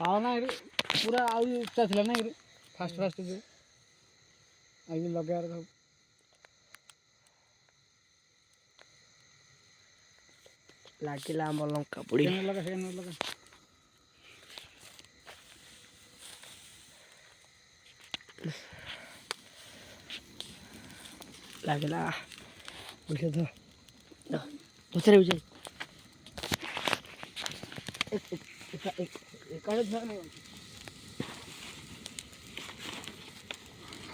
हाँ ना पूरा आउ उच्चा थिला ना फास्ट फास्ट जो आगे लगा रहा लागिला आम लंका बुड़ी लगा लागिला बुझे तो दूसरे बुझे एक काढत जा ना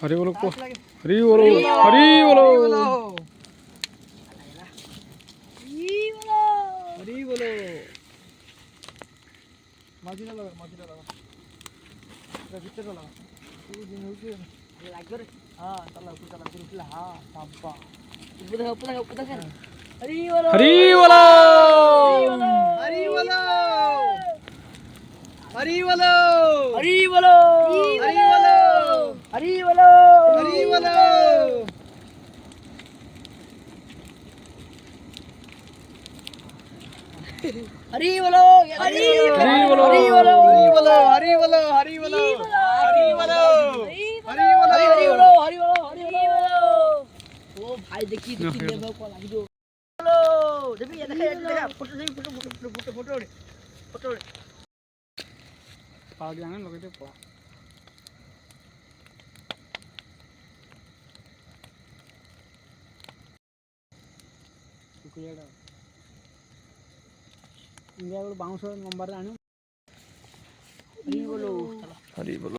हरी बोलो को हरी बोलो हरी बोलो हरी बोलो मजीरा लगा भीतर लगा तू दिन हो के लागो रे हां चला पुरा हां साबा ऊपर हरी बोलो हरी बोलो हरी बोलो हरी बोलो हरी बोलो हरी बोलो हरी बोलो हरी बोलो हरी बोलो हरी बोलो हरी बोलो हरी बोलो हरी बोलो हरी बोलो हरी बोलो हरी बोलो ओ भाई देखी लेबो को लागि दो बोलो देखी देखा फोटो पाव दिया ना लगे तो पा कुकुयाडा इंडिया को बाउंस नंबर आने हरी बोलो